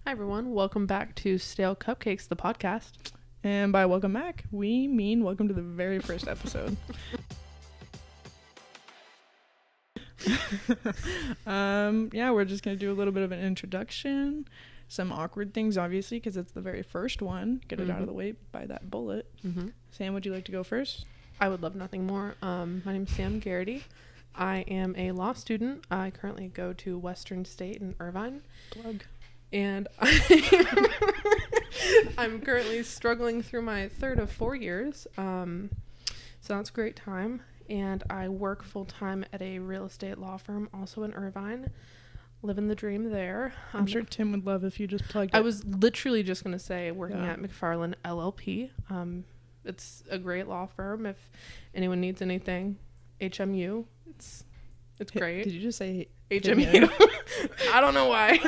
Hi everyone, welcome back to Stale Cupcakes, the podcast. And by welcome back, we mean welcome to the very first episode. We're just going to do a little bit of an introduction. Some awkward things, obviously, because it's the very first one. Get it out of the way by that bullet. Sam, would you like to go first? I would love nothing more. My name is Sam Garrity. I am a law student. I currently go to Western State in Irvine. Plug. And I'm currently struggling through my third of 4 years. So that's a great time. And I work full-time at a real estate law firm, also in Irvine. Living the dream there. I'm sure Tim would love if you just plugged it. I was literally just going to say working at McFarland LLP. It's a great law firm. If anyone needs anything, HMU. It's great. Did you just say HMU? I don't know why.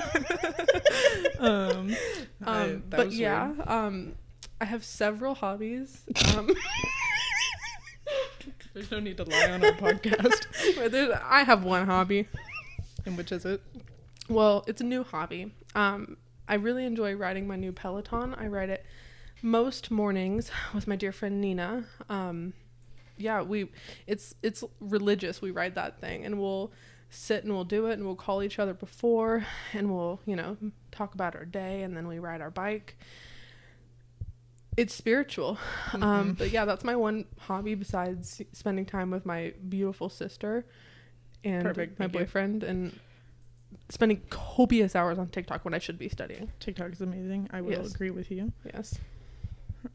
But yeah, weird. I have several hobbies. There's no need to lie on our podcast. I have one hobby. And which is it? Well, it's a new hobby. I really enjoy riding my new Peloton. I ride it most mornings with my dear friend Nina. It's religious. We ride that thing, and we'll sit and we'll do it, and we'll call each other before, and we'll talk about our day, and then we ride our bike. It's spiritual. But yeah, that's my one hobby besides spending time with my beautiful sister and my boyfriend and spending copious hours on TikTok when I should be studying. TikTok is amazing. I will agree with you. Yes.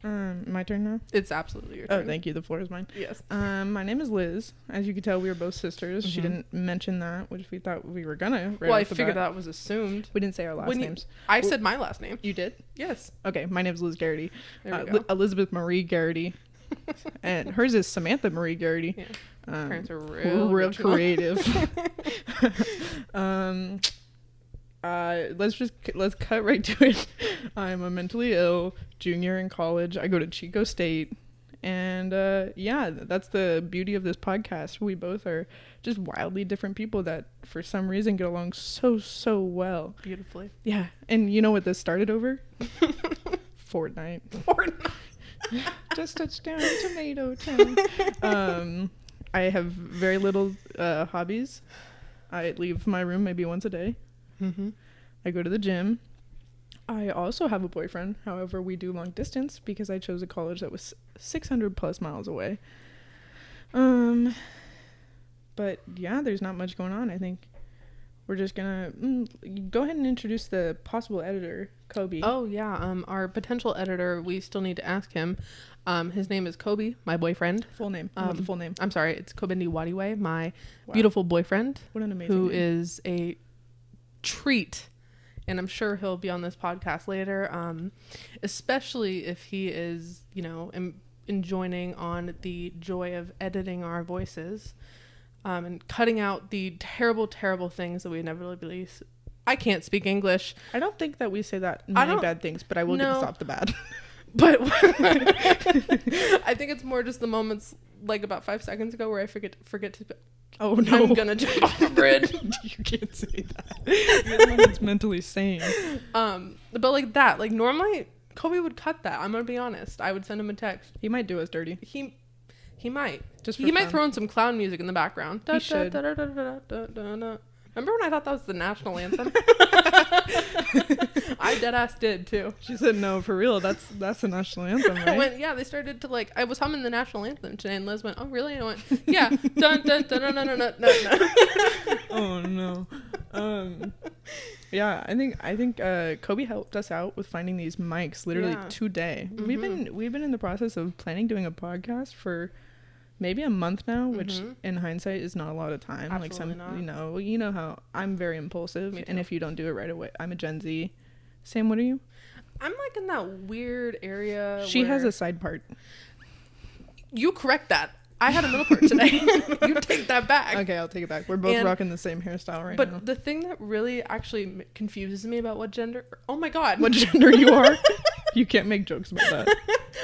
My turn now? It's absolutely your turn. Oh, thank you. The floor is mine. Yes. My name is Liz. As you can tell, we are both sisters. She didn't mention that, which we thought we were gonna. Well, I figured that was assumed. We didn't say our last names. I said my last name. You did? Yes. Okay, my name's Liz Garrity. There we go. Elizabeth Marie Garrity. And hers is Samantha Marie Garrity. Yeah. Parents are real creative. Let's cut right to it. I'm a mentally ill junior in college. I go to Chico State, and that's the beauty of this podcast. We both are just wildly different people that for some reason get along so well. Beautifully. Yeah. And you know what this started over? Fortnite. Just touchdown Tomato Town. I have very little hobbies. I leave my room maybe once a day. I go to the gym. I also have a boyfriend. However, we do long distance because I chose a college that was 600 plus miles away. But yeah, there's not much going on. I think we're just gonna go ahead and introduce the possible editor, Kobe. Oh yeah, our potential editor. We still need to ask him. His name is Kobe, my boyfriend. Full name. The full name. I'm sorry, it's Kobendi Wadiwe, my beautiful boyfriend. What an amazing name. Is a treat, and I'm sure he'll be on this podcast later. Especially if he is, enjoining on the joy of editing our voices. And cutting out the terrible, terrible things that we inevitably... I can't speak English. I don't think that we say that many bad things, but I will get this off the bat. But I think it's more just the moments, like about 5 seconds ago, where I forget to... Oh, no. I'm gonna jump off the bridge. You can't say that. You're the one that's mentally sane. But like that, like normally Kobe would cut that. I'm gonna be honest. I would send him a text. He might do us dirty. He might. He might throw in some clown music in the background. He should. Remember when I thought that was the national anthem? I deadass did too. She said no, for real. That's the national anthem, right? They started to I was humming the national anthem today, and Liz went, "Oh really?" And I went, "Yeah." Dun dun dun dun dun dun dun. Oh no. Yeah, I think Kobe helped us out with finding these mics literally today. We've been in the process of planning doing a podcast for maybe a month now, which in hindsight is not a lot of time. Absolutely not. You know how I'm very impulsive, and if you don't do it right away, I'm a Gen Z. Sam, what are you? I'm in that weird area. She has a side part. You correct that. I had a middle part today. You take that back. Okay, I'll take it back. We're both rocking the same hairstyle right now. But the thing that really actually confuses me about what gender... Oh my God. What gender you are? You can't make jokes about that.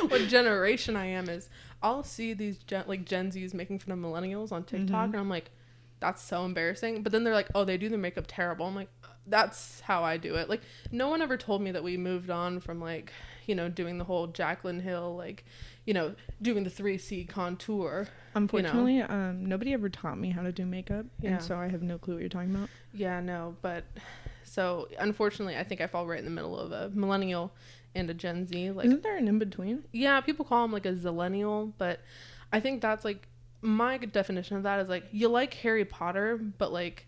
What generation I am is... I'll see these Gen Zs making fun of millennials on TikTok, and I'm like, that's so embarrassing. But then they're like, oh, they do their makeup terrible. I'm like, that's how I do it. Like, no one ever told me that we moved on from, like, you know, doing the whole Jaclyn Hill, like, you know, doing the 3C contour. Unfortunately, you know? Nobody ever taught me how to do makeup, Yeah. and so I have no clue what you're talking about. Yeah, no, but so unfortunately, I think I fall right in the middle of a millennial and a Gen Z. Like, isn't there an in between? Yeah, people call them like a zillennial, but I think that's like my definition of that is like you like Harry Potter, but like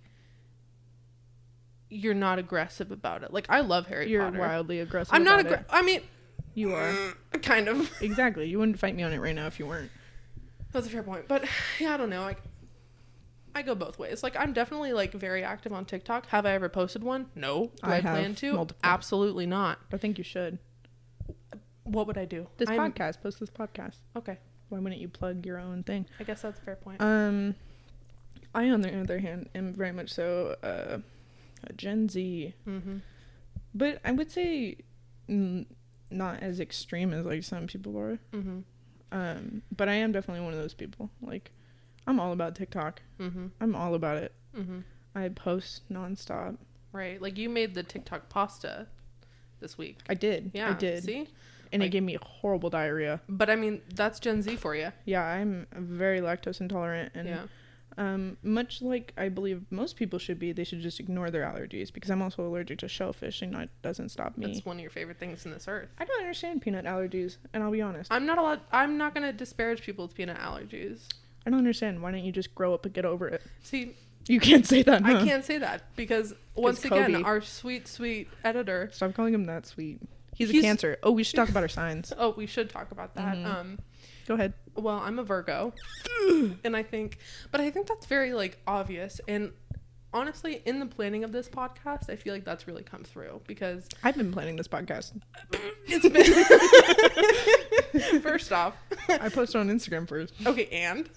you're not aggressive about it. Like, I love Harry Potter. You're wildly aggressive. I'm not aggressive. I mean, you are kind of. Exactly. You wouldn't fight me on it right now if you weren't. That's a fair point, but yeah, I don't know. Like, I go both ways. Like, I'm definitely like very active on TikTok. Have I ever posted one? No. Do I plan to? Multiple. Absolutely not. I think you should. What would I do? Podcast. Post this podcast. Okay. Why wouldn't you plug your own thing? I guess that's a fair point. I, on the other hand, am very much so a Gen Z. Mm-hmm. But I would say not as extreme as like some people are. Mm-hmm. But I am definitely one of those people. Like, I'm all about TikTok. Mm-hmm. I'm all about it. Mm-hmm. I post nonstop. Right. Like, you made the TikTok pasta this week. I did. Yeah. I did. See? And like, it gave me horrible diarrhea. But I mean, that's Gen Z for you. Yeah, I'm very lactose intolerant. And yeah. Much like I believe most people should be, they should just ignore their allergies, because I'm also allergic to shellfish, and that doesn't stop me. It's one of your favorite things in this earth. I don't understand peanut allergies, and I'll be honest. I'm not going to disparage people with peanut allergies. I don't understand. Why don't you just grow up and get over it? See, you can't say that, huh? I can't say that because once again, Kobe. our sweet, sweet editor. Stop calling him that sweet. He's a Cancer. Oh, we should talk about our signs. Oh, we should talk about that. Mm-hmm. Go ahead. Well, I'm a Virgo, and I think that's very like obvious. And honestly, in the planning of this podcast, I feel like that's really come through because I've been planning this podcast. It's been first off, I posted on Instagram first. Okay, and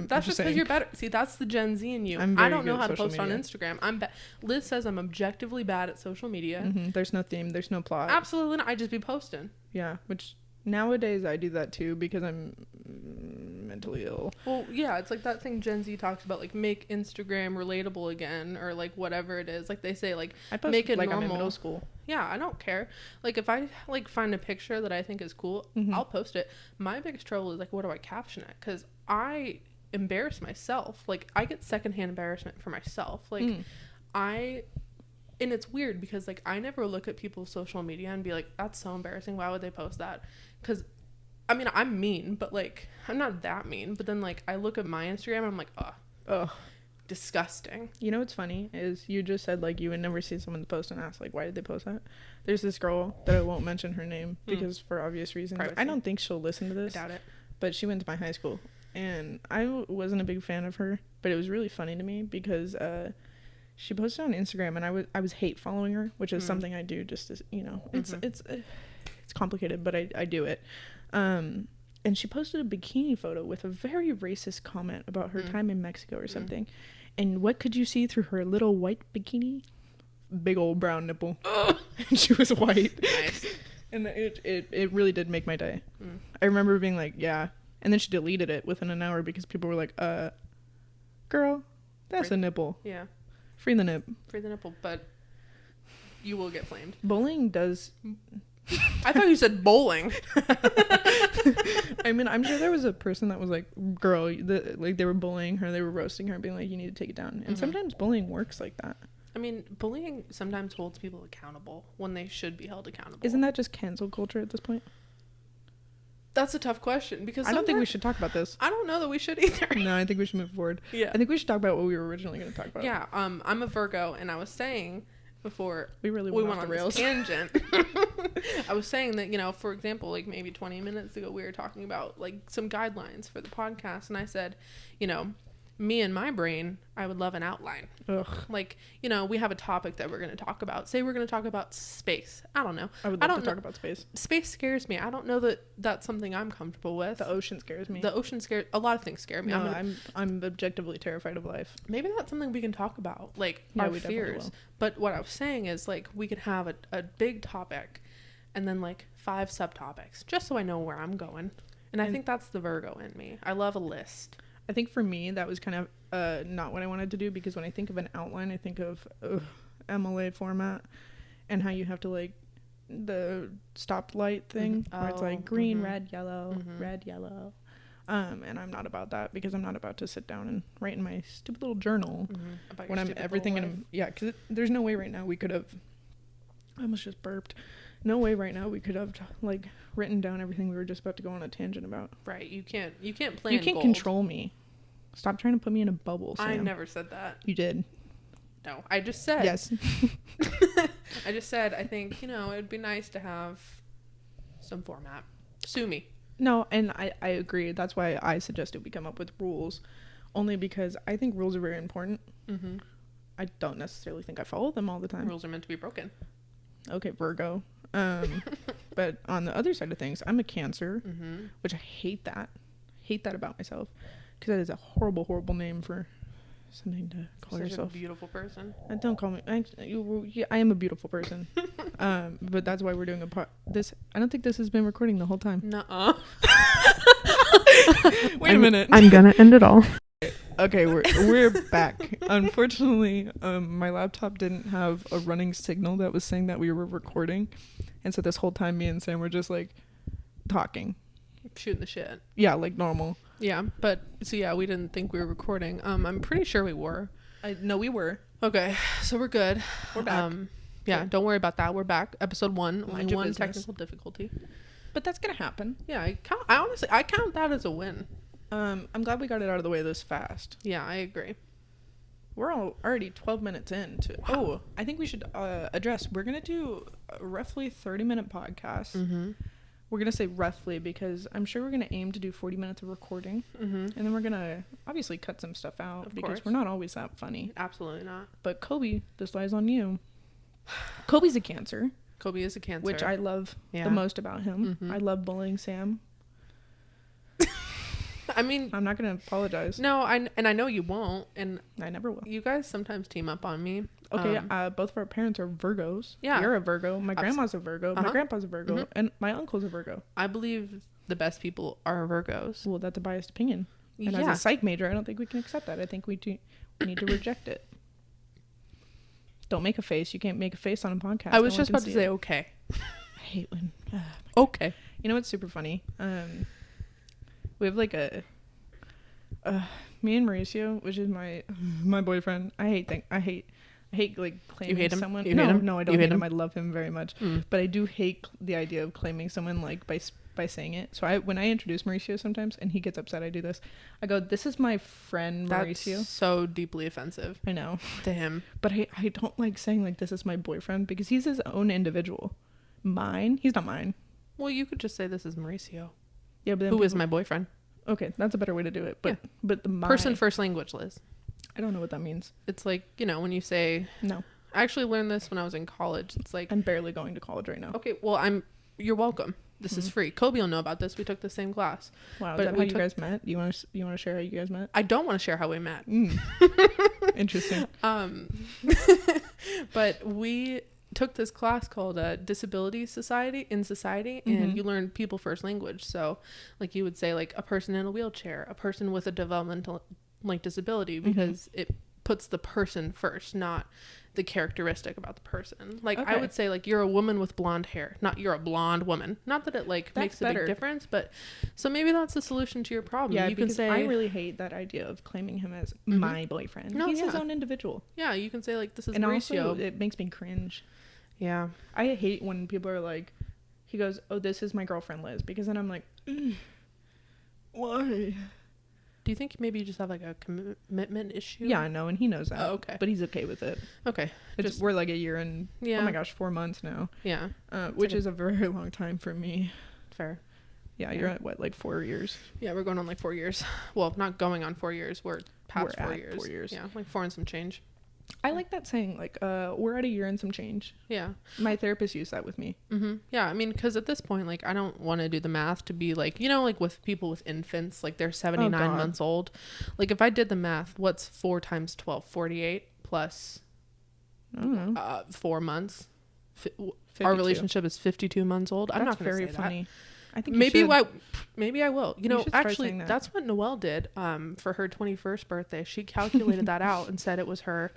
that's just because you're better. See, that's the Gen Z in you. I don't know how to post on Instagram. Liz says I'm objectively bad at social media. Mm-hmm. There's no theme. There's no plot. Absolutely not. I just be posting. Yeah, which nowadays I do that too because I'm mentally ill. Well, yeah, it's like that thing Gen Z talks about, like make Instagram relatable again, or like whatever it is. Like they say, like I post make it like normal. I'm in middle school. Yeah, I don't care. Like if I like find a picture that I think is cool, I'll post it. My biggest trouble is like, what do I caption it? Because I embarrass myself. Like I get secondhand embarrassment for myself. Like and it's weird because like I never look at people's social media and be like, that's so embarrassing. Why would they post that? Because I mean, I'm mean, but like I'm not that mean. But then like I look at my Instagram and I'm like, oh, disgusting. You know what's funny is you just said like you would never see someone post and ask like, why did they post that? There's this girl that I won't mention her name because for obvious reasons. Privacy. I don't think she'll listen to this. I doubt it. But she went to my high school and I wasn't a big fan of her, but it was really funny to me because she posted on Instagram and I was hate following her, which is something I do just to, you know, it's complicated, but I do it. And she posted a bikini photo with a very racist comment about her time in Mexico or something. And what could you see through her little white bikini? Big old brown nipple. And she was white. Nice. And it really did make my day. I remember being like, yeah. And then she deleted it within an hour because people were like, girl, that's a nipple. Yeah. Free the nip. Free the nipple, but you will get flamed. Bowling does... I thought you said bowling. I mean, I'm sure there was a person that was like, girl, like they were bullying her, they were roasting her, being like, you need to take it down. And sometimes bullying works like that. I mean, bullying sometimes holds people accountable when they should be held accountable. Isn't that just cancel culture at this point? That's a tough question because I don't think we should talk about this. I don't know that we should either. No, I think we should move forward. Yeah. I think we should talk about what we were originally going to talk about. Yeah. I'm a Virgo, and I was saying before we went off the rails. This tangent. I was saying that, you know, for example, like maybe 20 minutes ago, we were talking about like some guidelines for the podcast, and I said, you know, me and my brain, I would love an outline. Ugh. Like, you know, we have a topic that we're going to talk about. Say we're going to talk about space. I don't know. I would love to talk about space. Space scares me. I don't know that that's something I'm comfortable with. The ocean scares me. The ocean scares... A lot of things scare me. No, I'm objectively terrified of life. Maybe that's something we can talk about. Like, yeah, our fears. But what I was saying is, like, we could have a big topic and then, like, 5 subtopics. Just so I know where I'm going. And I think that's the Virgo in me. I love a list. I think for me, that was kind of not what I wanted to do, because when I think of an outline, I think of MLA format and how you have to like the stoplight thing where it's like green, red, yellow, red, yellow. And I'm not about that because I'm not about to sit down and write in my stupid little journal when I'm everything in because there's no way right now we could have. I almost just burped. No way right now we could have like written down everything we were just about to go on a tangent about. Right. You can't plan. You can't control me. Stop trying to put me in a bubble, Sam. I never said that. You did. No, I just said. Yes. I just said I think, it'd be nice to have some format. Sue me. No, and I agree. That's why I suggested we come up with rules. Only because I think rules are very important. Mm-hmm. I don't necessarily think I follow them all the time. Rules are meant to be broken. Okay, Virgo. But on the other side of things, I'm a Cancer, which I hate that. Hate that about myself. Because that is a horrible, horrible name for something to call yourself. A beautiful person. Don't call me. I am a beautiful person. But that's why we're doing this. I don't think this has been recording the whole time. Nuh-uh. Wait a minute. I'm gonna end it all. Okay, we're back. Unfortunately, my laptop didn't have a running signal that was saying that we were recording, and so this whole time me and Sam were just like talking, shooting the shit. Yeah, like normal. Yeah, but so yeah, we didn't think we were recording. I'm pretty sure we were. No, we were. Okay, so we're good. We're back. Yeah, don't worry about that. We're back. Episode 1. Only one business. Technical difficulty. But that's gonna happen. Yeah, I honestly count that as a win. I'm glad we got it out of the way this fast. Yeah, I agree. We're already 12 minutes in to. Wow. Oh, I think we should address. We're gonna do a roughly 30-minute podcast. Mm-hmm. We're gonna say roughly because I'm sure we're gonna aim to do 40 minutes of recording, and then we're gonna obviously cut some stuff out because course. We're not always that funny. Absolutely not. But Kobe, this lies on you. Kobe's a Cancer. Kobe is a Cancer, which I love the most about him. I love bullying Sam. I mean, I'm not gonna apologize. No, I know you won't, and I never will. You guys sometimes team up on me. Okay, both of our parents are Virgos. Yeah, you're a Virgo. My grandma's a Virgo. My grandpa's a Virgo, and my uncle's a Virgo. I believe the best people are Virgos. Well, that's a biased opinion. And as a psych major, I don't think we can accept that. I think we need to reject it. Don't make a face. You can't make a face on a podcast. I was just about to say okay. I hate when. Okay. You know what's super funny? We have like me and Mauricio, which is my boyfriend. I hate like claiming you hate him? someone. You hate him? No, I don't hate him. I love him very much. But I do hate the idea of claiming someone like by saying it. So when I introduce Mauricio sometimes and he gets upset, I do this. I go, "This is my friend Mauricio." That's so deeply offensive. I know. To him. But I don't like saying like this is my boyfriend because he's his own individual. He's not mine. Well, you could just say this is Mauricio. Yeah, but who is my boyfriend? Okay, that's a better way to do it. But but the person first language, Liz. I don't know what that means. It's like, when you say no. I actually learned this when I was in college. It's like I'm barely going to college right now. Okay, well you're welcome. This is free. Kobe will know about this. We took the same class. Wow, is that how you guys met? You want to share how you guys met? I don't want to share how we met. Interesting. But we took this class called Disability Society and you learn people first language. So like you would say like a person in a wheelchair, a person with a developmental like disability, because it puts the person first, not the characteristic about the person. Like I would say like you're a woman with blonde hair, not you're a blonde woman. Not that it like makes a big difference, but so maybe that's the solution to your problem. Yeah, you can say I really hate that idea of claiming him as my boyfriend. No, he's his own individual. Yeah, you can say like this is and Mauricio. Also, it makes me cringe. Yeah, I hate when people are like, he goes, "Oh, this is my girlfriend Liz," because then I'm like, why? Do you think maybe you just have like a commitment issue? Yeah, I know, and he knows that. Oh, okay. But he's okay with it. Okay. We're like a year and, oh my gosh, 4 months now. Yeah. Which is a very long time for me. Fair. Yeah, you're at what, like 4 years? Yeah, we're going on like 4 years. Well, not going on 4 years. We're past 4 years. 4 years. Yeah, like 4 and some change. I like that saying, like, we're at a year and some change. Yeah. My therapist used that with me. Mm-hmm. Yeah, I mean, because at this point, like, I don't want to do the math to be like, like with people with infants, like they're 79 months old. Like, if I did the math, what's 4 times 12? 48 plus I don't know. 4 months. Our relationship is 52 months old. I'm not going to say funny. That. I think maybe I will. Actually, that's what Noelle did for her 21st birthday. She calculated that out and said it was her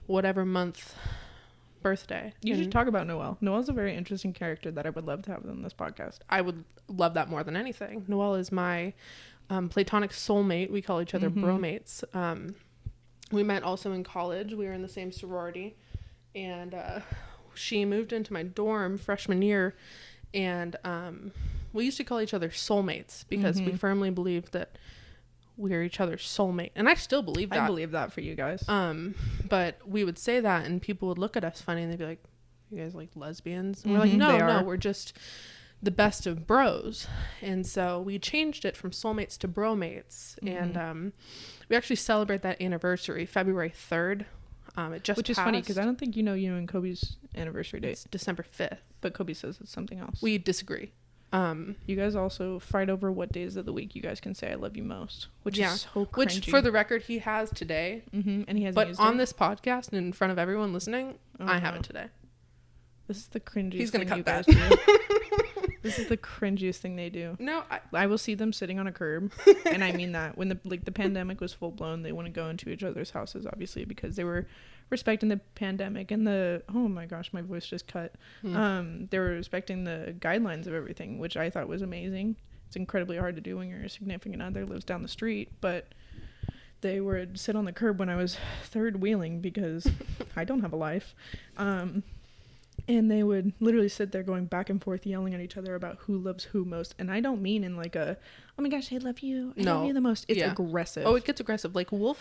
whatever month birthday. You should talk about Noelle. Noelle's a very interesting character that I would love to have on this podcast. I would love that more than anything. Noelle is my platonic soulmate. We call each other bromates. We met also in college. We were in the same sorority. And she moved into my dorm freshman year. And we used to call each other soulmates because we firmly believed that we're each other's soulmate. And I still believe that. I believe that for you guys. But we would say that and people would look at us funny and they'd be like, you guys like lesbians? And we're like, no, we're just the best of bros. And so we changed it from soulmates to bromates. And we actually celebrate that anniversary February 3rd. It just Which is funny because I don't think you and Kobe's anniversary date. It's December 5th. But Kobe says it's something else. We disagree. You guys also fight over what days of the week you guys can say I love you most, which is so cringy. Which, for the record, he has today. And he hasn't but used on it. this podcast and in front of everyone listening, I have it today. This is the cringiest He's gonna thing cut you that. guys do. This is the cringiest thing they do. No, I will see them sitting on a curb, and I mean that. When the pandemic was full blown, they wouldn't go into each other's houses, obviously, because they were respecting the pandemic and oh my gosh, my voice just cut. They were respecting the guidelines of everything, which I thought was amazing. It's incredibly hard to do when your significant other lives down the street, but they would sit on the curb when I was third wheeling because I don't have a life. And they would literally sit there going back and forth, yelling at each other about who loves who most. And I don't mean in like a, oh my gosh, I love you. I love you the most. It's aggressive. Oh, it gets aggressive. Like we'll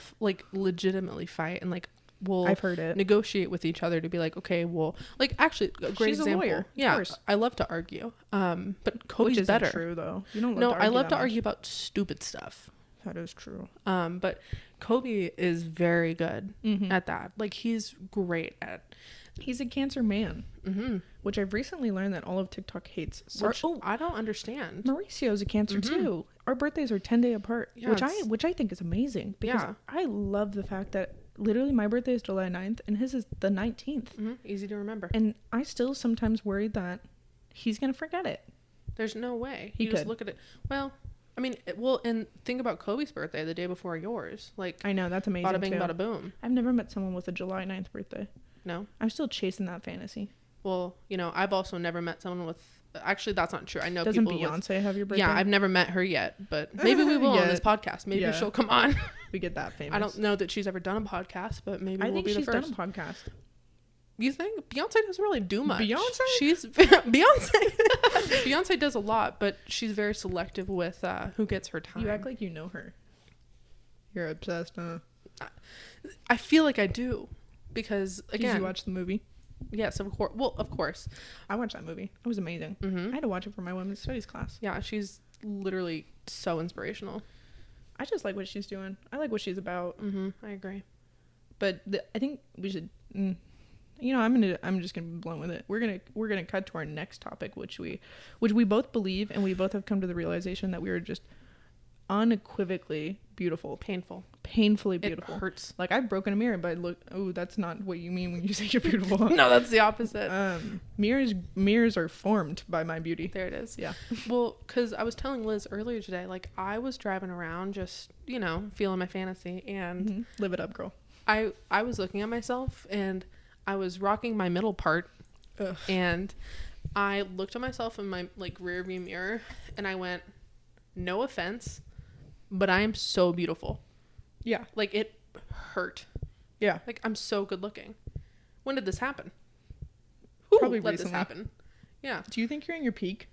legitimately fight and like we'll I've heard it. Negotiate with each other to be like, okay, well, like actually a great She's example. A lawyer. Yeah, course. I love to argue. But Kobe's Which isn't better. True though. You don't. I love to argue about stupid stuff. That is true. But Kobe is very good at that. Like he's great at. He's a Cancer man, which I've recently learned that all of TikTok hates. I don't understand. Mauricio's a Cancer too. Our birthdays are 10 days apart, Yeah, which I think is amazing because I love the fact that literally my birthday is July 9th and his is the 19th. Easy to remember. And I still sometimes worry that he's gonna forget it. There's no way. He just could. Look at it. Well, I mean, and think about Kobe's birthday the day before yours. Like I know that's amazing. Bada bing, too. bada boom. I've never met someone with a July 9th birthday. No. I'm still chasing that fantasy. Well, I've also never met someone with. Actually, that's not true. I know Doesn't people. Beyonce have your birthday? Yeah, I've never met her yet, but maybe we will on this podcast. Maybe she'll come on. We get that famous. I don't know that she's ever done a podcast, but maybe we'll be the first. I think she's done a podcast. You think Beyonce doesn't really do much? Beyonce? She's Beyonce. Beyonce does a lot, but she's very selective with who gets her time. You act like you know her. You're obsessed, huh? I feel like I do, because again, did you watch the movie? Yes, of course. Well, of course. I watched that movie. It was amazing. I had to watch it for my women's studies class. Yeah, she's literally so inspirational. I just like what she's doing. I like what she's about. I agree. But I think we should. I'm just gonna be blunt with it. We're gonna cut to our next topic, which we both believe, and we both have come to the realization that we are just unequivocally beautiful. Painfully beautiful. It hurts. Like I've broken a mirror, but look, that's not what you mean when you say you're beautiful. No, that's the opposite. Mirrors are formed by my beauty. There it is. Yeah. Well, because I was telling Liz earlier today, like I was driving around just feeling my fantasy, and live it up, girl. I was looking at myself and I was rocking my middle part. Ugh. And I looked at myself in my rear view mirror and I went, no offense, but I am so beautiful. Yeah. Like it hurt. Yeah. Like I'm so good looking. When did this happen? Who Probably let recently. this happen? Yeah. Do you think you're in your peak?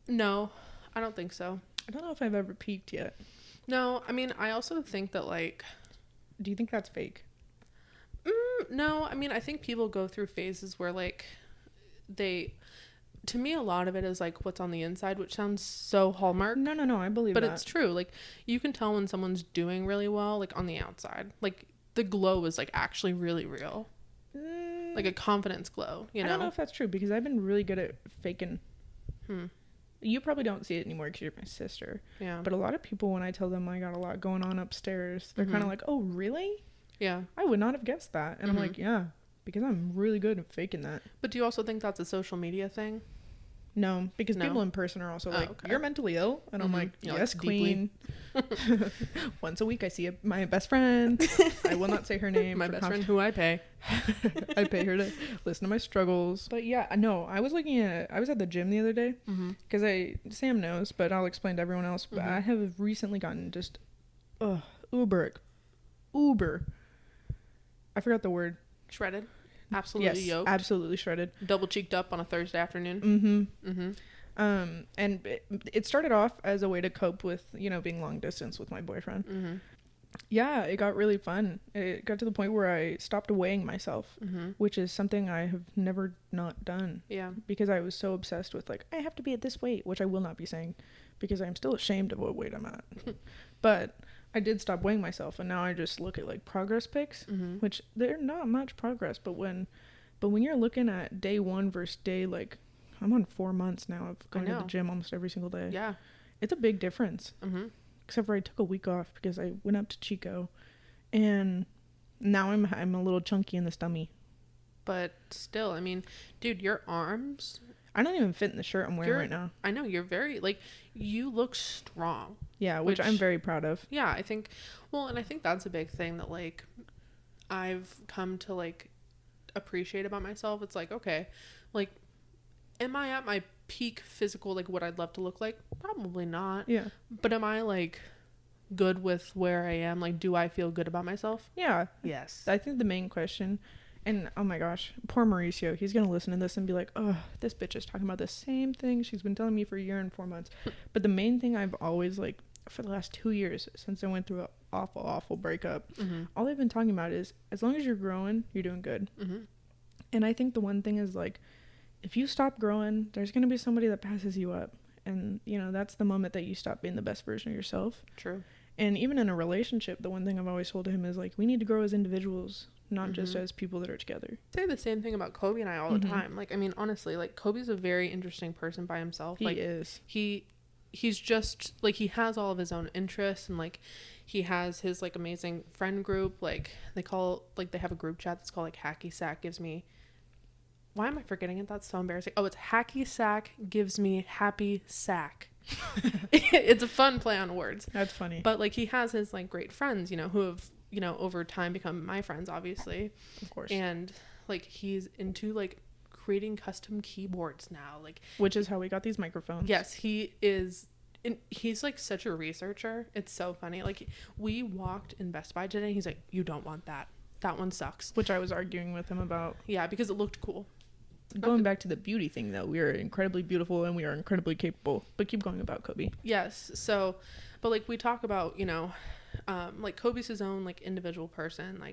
No, I don't think so. I don't know if I've ever peaked yet. No, I mean, I also think that do you think that's fake? No, I mean, I think people go through phases where to me, a lot of it is what's on the inside, which sounds so Hallmark. No, I believe that. But it's true. Like you can tell when someone's doing really well, on the outside, the glow is actually really real. Like a confidence glow, I don't know if that's true because I've been really good at faking. You probably don't see it anymore because you're my sister. Yeah. But a lot of people, when I tell them I got a lot going on upstairs, they're kind of like, oh, really? Yeah. I would not have guessed that. And I'm like, yeah, because I'm really good at faking that. But do you also think that's a social media thing? No, because No? people in person are also like, okay. you're mentally ill? And I'm like, You're yes, like, queen. Once a week I see my best friend. I will not say her name. My best friend who I pay. I pay her to listen to my struggles. But yeah, no, I was at the gym the other day because Sam knows, but I'll explain to everyone else. But I have recently gotten just uber. I forgot the word. Shredded. Absolutely yoked. Absolutely shredded. Double cheeked up on a Thursday afternoon. And it started off as a way to cope with, being long distance with my boyfriend. Yeah, it got really fun. It got to the point where I stopped weighing myself, which is something I have never not done. Yeah. Because I was so obsessed with I have to be at this weight, which I will not be saying because I'm still ashamed of what weight I'm at. But I did stop weighing myself, and now I just look at progress pics, which they're not much progress, but when you're looking at day 1 versus day, I'm on 4 months now of going to the gym almost every single day. Yeah. It's a big difference. Except for I took a week off because I went up to Chico, and now I'm a little chunky in the stomach. But still, I mean, dude, your arms, I don't even fit in the shirt I'm wearing right now. I know, you're very, you look strong. Yeah, which I'm very proud of. Yeah, I think that's a big thing that, I've come to, appreciate about myself. It's okay, am I at my peak physical, what I'd love to look like? Probably not. Yeah. But am I, good with where I am? Do I feel good about myself? Yeah. Yes. I think the main question, and oh my gosh, poor Mauricio, he's going to listen to this and be like, oh, this bitch is talking about the same thing she's been telling me for a year and 4 months. But the main thing I've always, for the last 2 years, since I went through an awful breakup, all I've been talking about is, as long as you're growing, you're doing good. And I think the one thing is, if you stop growing, there's going to be somebody that passes you up. And, that's the moment that you stop being the best version of yourself. True. And even in a relationship, the one thing I've always told him is, we need to grow as individuals, not just as people that are together. I say the same thing about Kobe and I all the time. I mean, honestly, Kobe's a very interesting person by himself. He is. He's just, he has all of his own interests, and, he has his, amazing friend group. They call, they have a group chat that's called, Hacky Sack Gives Me... Why am I forgetting it? That's so embarrassing. Oh, it's Hacky Sack Gives Me Happy Sack. It's a fun play on words. That's funny. But he has his great friends, who have, over time become my friends, obviously. Of course. And he's into creating custom keyboards now. Which is how we got these microphones. Yes, he is. He's such a researcher. It's so funny. We walked in Best Buy today, and he's like, you don't want that. That one sucks. Which I was arguing with him about. Yeah, because it looked cool. Going back to the beauty thing, though, we are incredibly beautiful and we are incredibly capable. But keep going about Kobe. Yes. So, but we talk about, Kobe's his own individual person,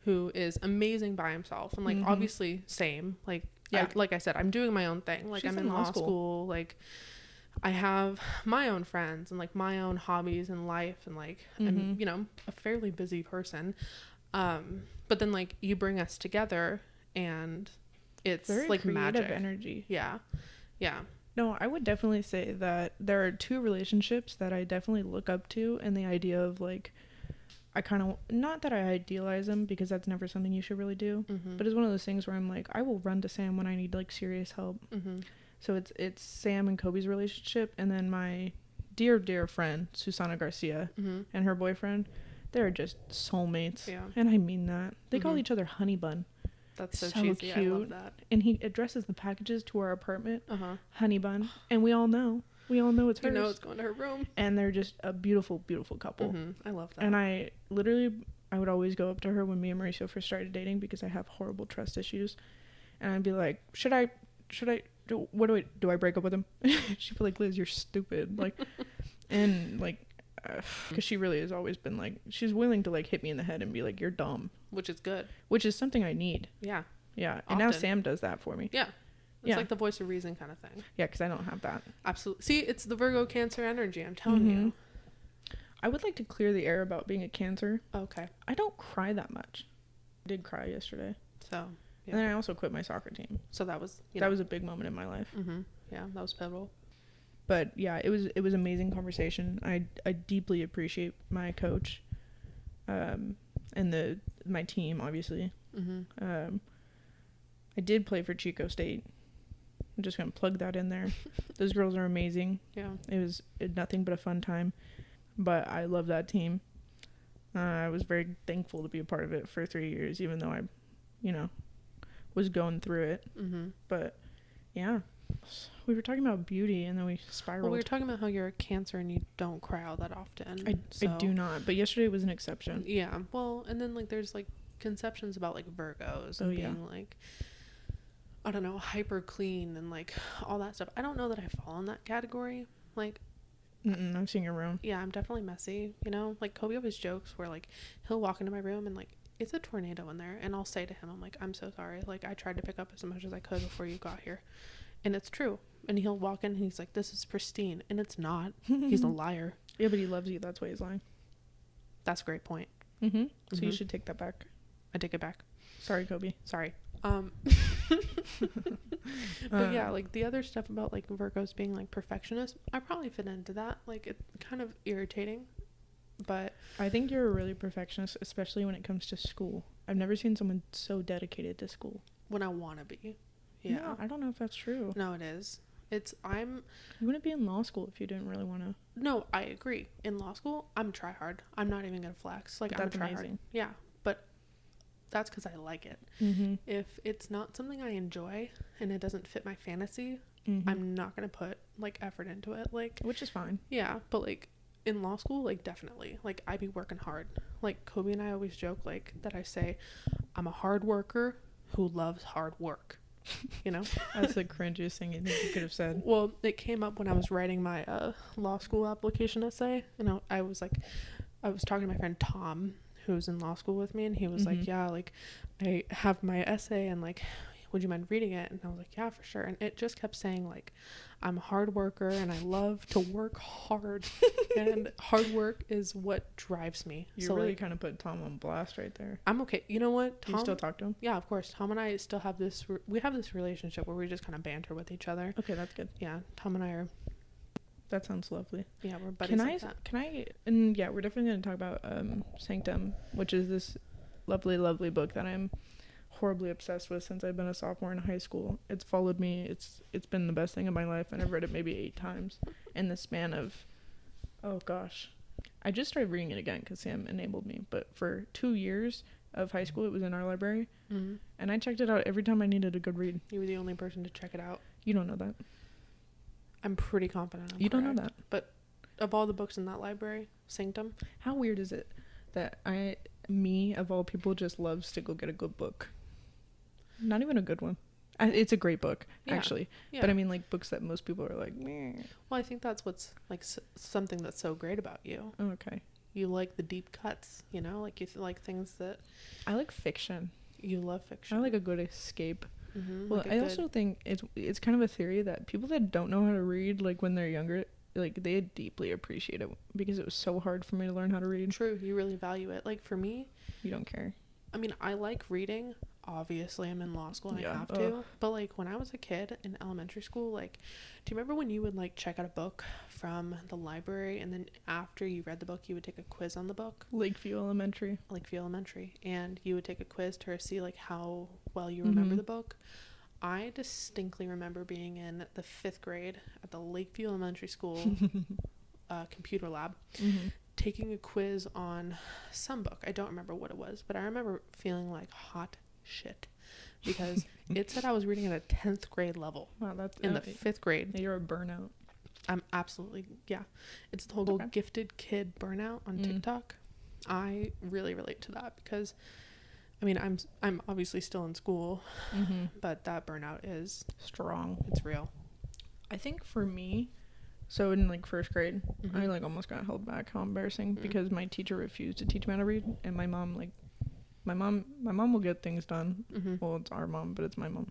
who is amazing by himself, and obviously same. Yeah. I said, I'm doing my own thing. I'm in law school. I have my own friends and my own hobbies in life, and I'm a fairly busy person. But then you bring us together, and it's very creative magic energy. Yeah. No, I would definitely say that there are 2 relationships that I definitely look up to, and the idea of I kind of, not that I idealize them, because that's never something you should really do, but it's one of those things where I'm I will run to Sam when I need serious help. So it's Sam and Kobe's relationship, and then my dear friend Susana Garcia and her boyfriend. They're just soulmates. Yeah. And I mean that. They call each other Honey Bun. That's so cheesy. Cute. I love that. And he addresses the packages to our apartment, Honey Bun. And we all know it's hers. You know it's going to her room. And they're just a beautiful, beautiful couple. I love that. And I would always go up to her when me and Mauricio first started dating, because I have horrible trust issues. And I'd be like, do I break up with him? She'd be like, Liz, you're stupid. And because she really has always been she's willing to hit me in the head and be like, you're dumb, which is good, which is something I need. Yeah and often. Now Sam does that for me. It's the voice of reason kind of thing. Because I don't have that. Absolutely. See, it's the Virgo Cancer energy, I'm telling you. I would like to clear the air about being a Cancer. Okay. I don't cry that much. I did cry yesterday, so and then I also quit my soccer team, so that was was a big moment in my life. Yeah, that was pivotal. But yeah, it was amazing conversation. I deeply appreciate my coach, and my team, obviously. I did play for Chico State, I'm just gonna plug that in there. Those girls are amazing. Yeah. It was nothing but a fun time, but I love that team. I was very thankful to be a part of it for 3 years, even though I, was going through it. Mm-hmm. But yeah, we were talking about beauty, and then we spiraled. Well, we were talking about how you're a Cancer and you don't cry all that often. I do not, but yesterday was an exception. Yeah. Well, and then like there's like conceptions about like Virgos and being like, I don't know, hyper clean and like all that stuff. I don't know that I fall in that category. Like, I've seen your room. yeah, I'm definitely messy, like Kobe always jokes where like he'll walk into my room and like it's a tornado in there, and I'll say to him, I'm like, I'm so sorry, like I tried to pick up as much as I could before you got here, and it's true. And he'll walk in and he's like, this is pristine, and it's not. He's a liar. Yeah, but he loves you, that's why he's lying. That's a great point. So you should take that back. I take it back. Sorry, Kobe. Sorry. But yeah, like the other stuff about like Virgos being like perfectionists, I probably fit into that. Like it's kind of irritating, but I think you're a really perfectionist, especially when it comes to school. I've never seen someone so dedicated to school. When I want to be. Yeah. No, I don't know if that's true. No, it is. You wouldn't be in law school if you didn't really want to. No, I agree. In law school, I'm try hard. I'm not even gonna flex. Like, I'm a try hard. Yeah, but that's because I like it. If it's not something I enjoy and it doesn't fit my fantasy, I'm not gonna put like effort into it. Like, which is fine. Yeah, but like in law school, like definitely, like I be working hard. Like Kobe and I always joke like that. I say I'm a hard worker who loves hard work. That's the cringiest thing you could have said. Well, it came up when I was writing my law school application essay, and I was talking to my friend Tom, who's in law school with me, and he was like, yeah, like I have my essay, and like, would you mind reading it? And I was like, yeah, for sure. And it just kept saying like, I'm a hard worker and I love to work hard, and hard work is what drives me. You really kind of put Tom on blast right there. I'm okay. You know what? Tom, you still talk to him? Yeah, of course. Tom and I still have this relationship where we just kind of banter with each other. Okay, that's good. Yeah, Tom and I are. That sounds lovely. Yeah, we're buddies like that. And yeah, we're definitely going to talk about Sanctum, which is this lovely, lovely book that I'm horribly obsessed with since I've been a sophomore in high school. It's followed me. It's been the best thing of my life, and I've read it maybe 8 times in the span of, oh gosh, I just started reading it again because Sam enabled me, but for 2 years of high school it was in our library, and I checked it out every time I needed a good read. You were the only person to check it out. You don't know that. I'm pretty confident I'm you correct. Don't know that, but of all the books in that library, Sanctum. How weird is it that me of all people just loves to go get a good book? Not even a good one. It's a great book, actually. Yeah. But I mean, like, books that most people are like, meh. Well, I think that's what's, like, something that's so great about you. Oh, okay. You like the deep cuts, Like, you like things that... I like fiction. You love fiction. I like a good escape. Well, like I also think it's kind of a theory that people that don't know how to read, like, when they're younger, like, they deeply appreciate it because it was so hard for me to learn how to read. True. You really value it. Like, for me... You don't care. I mean, I like reading. Obviously, I'm in law school and I have to. But, like, when I was a kid in elementary school, like, do you remember when you would, like, check out a book from the library, and then after you read the book, you would take a quiz on the book? Lakeview Elementary. And you would take a quiz to see, like, how well you remember the book. I distinctly remember being in the 5th grade at the Lakeview Elementary School computer lab, taking a quiz on some book. I don't remember what it was, but I remember feeling like hot shit because it said I was reading at a 10th grade level. Wow, that's in the 5th grade. You're a burnout. I'm absolutely, yeah. It's the whole gifted kid burnout on TikTok. I really relate to that because, I mean, I'm obviously still in school, but that burnout is strong. It's real. I think for me, so in like 1st grade, I like almost got held back. How embarrassing, because my teacher refused to teach me how to read, and my mom will get things done. Well, it's our mom, but it's my mom.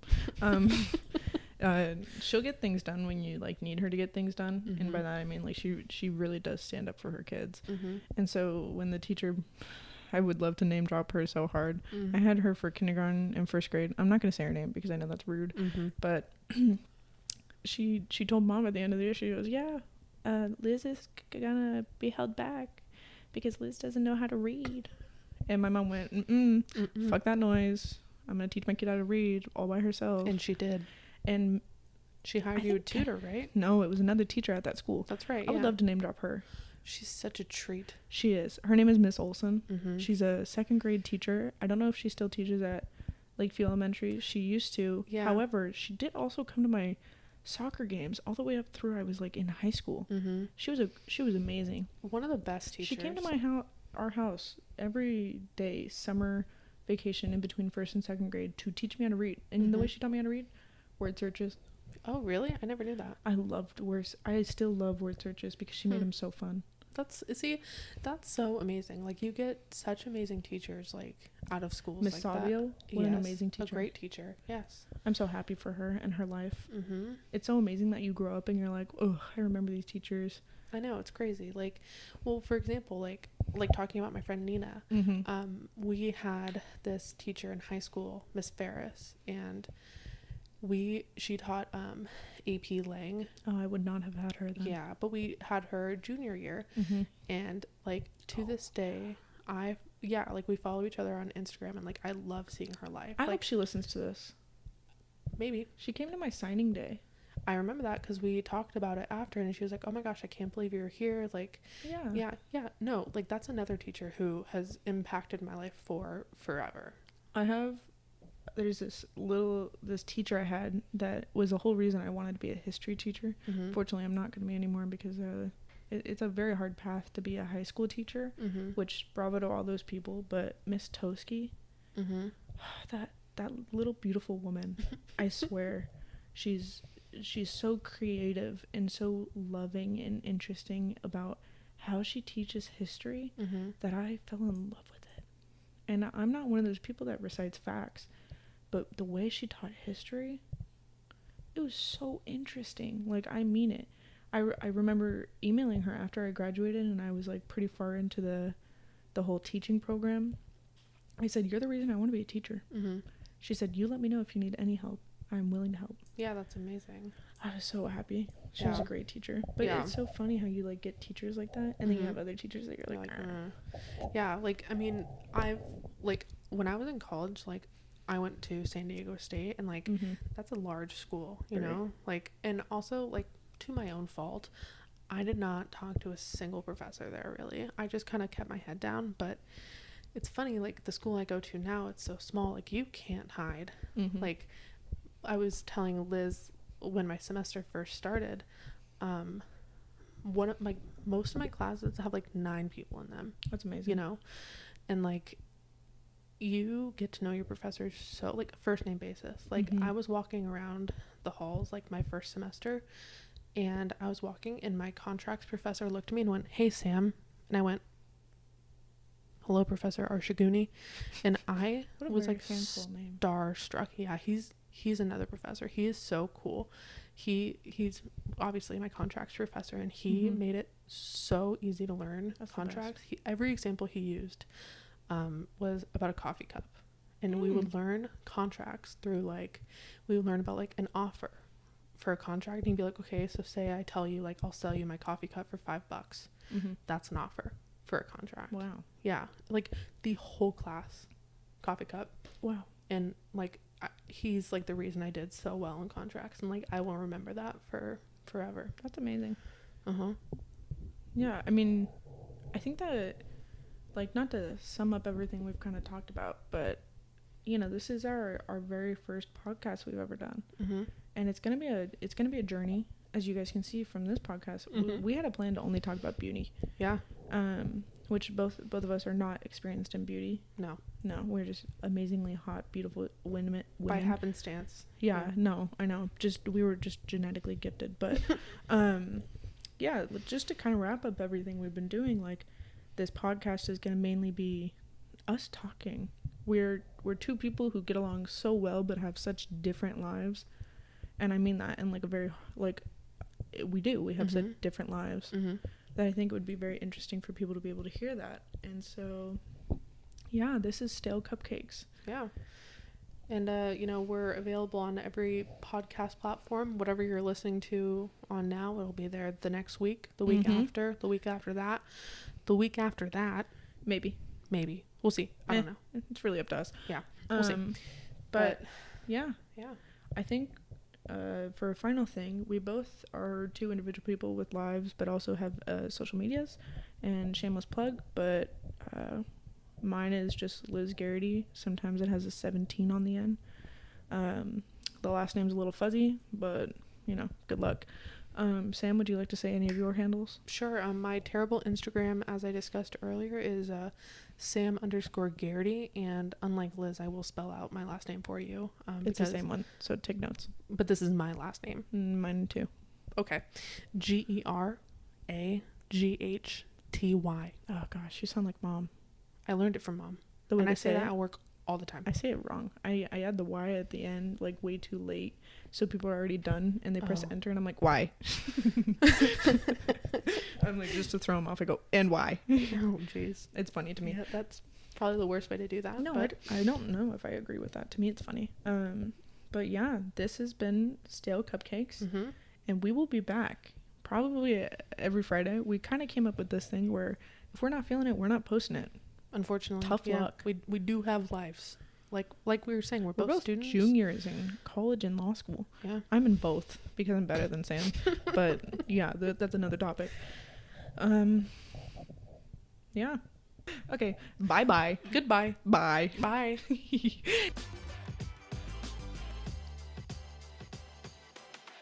She'll get things done when you like need her to get things done, and by that I mean like she really does stand up for her kids. And so when the teacher, I would love to name drop her so hard. I had her for kindergarten and 1st grade. I'm not gonna say her name because I know that's rude, but she told mom at the end of the year, she goes, yeah, Liz is gonna be held back because Liz doesn't know how to read. And my mom went, fuck that noise. I'm going to teach my kid how to read all by herself. And she did. And She hired you a tutor, right? No, it was another teacher at that school. That's right. I would love to name drop her. She's such a treat. She is. Her name is Miss Olson. Mm-hmm. She's a 2nd grade teacher. I don't know if she still teaches at Lakeview Elementary. She used to. Yeah. However, she did also come to my soccer games all the way up through I was like in high school. Mm-hmm. She was amazing. One of the best teachers. She came to our house every day, summer vacation in between 1st and 2nd grade, to teach me how to read. And the way she taught me how to read, word searches. Oh, really? I never knew that. I still love word searches because she made them so fun. That's so amazing. Like, you get such amazing teachers, like, out of schools. Miss like Savio, that. what an amazing teacher. A great teacher. Yes. I'm so happy for her and her life. Mm-hmm. It's so amazing that you grow up and you're like, oh, I remember these teachers. I know, it's crazy. Like, well, for example, like talking about my friend Nina, we had this teacher in high school, Miss Ferris, and she taught AP Lang. Oh, I would not have had her then. Yeah, but we had her junior year, and like to this day, we follow each other on Instagram, and like I love seeing her life. I hope she listens to this. Maybe. She came to my signing day. I remember that because we talked about it after, and she was like, oh my gosh, I can't believe you were here. Like, yeah. No, like, that's another teacher who has impacted my life for forever. There's this teacher I had that was the whole reason I wanted to be a history teacher. Fortunately, I'm not going to be anymore because it's a very hard path to be a high school teacher, which bravo to all those people. But Miss Toski, that little beautiful woman, I swear, she's so creative and so loving and interesting about how she teaches history that I fell in love with it. And I'm not one of those people that recites facts, but the way she taught history, it was so interesting. Like, I mean it. I remember emailing her after I graduated and I was like pretty far into the whole teaching program. I said, you're the reason I want to be a teacher. She said, you let me know if you need any help. I'm willing to help. Yeah, that's amazing. I was so happy. She was a great teacher. But it's so funny how you like get teachers like that and then you have other teachers that you're like, Yeah, like, I mean, when I was in college, like, I went to San Diego State, and like that's a large school, you know, like, and also like to my own fault, I did not talk to a single professor there really. I just kind of kept my head down. But it's funny, like the school I go to now, it's so small, like you can't hide. Like, I was telling Liz when my semester first started, most of my classes have like 9 people in them. That's amazing. You know, and like you get to know your professors so like first name basis. Like I was walking around the halls like my first semester, and I was walking, and my contracts professor looked at me and went, "Hey Sam," and I went, "Hello, Professor Arshiguni," and I was like starstruck. Yeah, he's another professor. He is so cool. He's obviously my contracts professor, and he made it so easy to learn contracts. Every example he used was about a coffee cup, and we would learn contracts through like, we would learn about like an offer for a contract, and he'd be like, okay, so say I tell you like I'll sell you my coffee cup for $5. That's an offer for a contract. Wow. Yeah, like the whole class, coffee cup. Wow. And like he's like the reason I did so well in contracts, and like I will remember that for forever. That's amazing. Yeah, I mean, I think that, like, not to sum up everything we've kind of talked about, but you know, this is our very first podcast we've ever done, and it's gonna be a journey, as you guys can see from this podcast. We had a plan to only talk about beauty. Yeah. Which both of us are not experienced in beauty. No, we're just amazingly hot, beautiful women. By happenstance. Yeah, no, I know. We were just genetically gifted, but yeah, just to kind of wrap up everything we've been doing, like, this podcast is going to mainly be us talking. We're 2 people who get along so well but have such different lives, and I mean that in like a very, like, we have such different lives that I think it would be very interesting for people to be able to hear that. And so yeah, this is Stale Cupcakes. Yeah. And you know, we're available on every podcast platform. Whatever you're listening to on now, it'll be there the next week, the week after, the week after that, the week after that. Maybe we'll see. I don't know. It's really up to us. Yeah, we'll see. But yeah, I think For a final thing, we both are two individual people with lives, but also have social medias. And shameless plug, but mine is just Liz Garrity. Sometimes it has a 17 on the end. The last name's a little fuzzy, but, you know, good luck. Sam, would you like to say any of your handles? Sure. My terrible Instagram, as I discussed earlier, is Sam_Garrity, and unlike Liz, I will spell out my last name for you. It's the same one, so take notes. But this is my last name. Mine too. Okay. GERAGHTY. Oh gosh, you sound like Mom. I learned it from Mom. The way and I they say that at work all the time. I say it wrong. I add the Y at the end like way too late, so people are already done and they press enter and I'm like, why? I'm like, just to throw them off, I go, and why? Oh jeez, it's funny to me. Yeah, that's probably the worst way to do that. No, but I don't know if I agree with that. To me, it's funny. But yeah, this has been Stale Cupcakes, and we will be back probably every Friday. We kind of came up with this thing where if we're not feeling it, we're not posting it. Unfortunately, tough luck. We do have lives. Like we were saying, we're both students. Juniors in college and law school. Yeah, I'm in both because I'm better than Sam. But yeah, that's another topic. Yeah. Okay. Bye. Goodbye. Bye. Bye.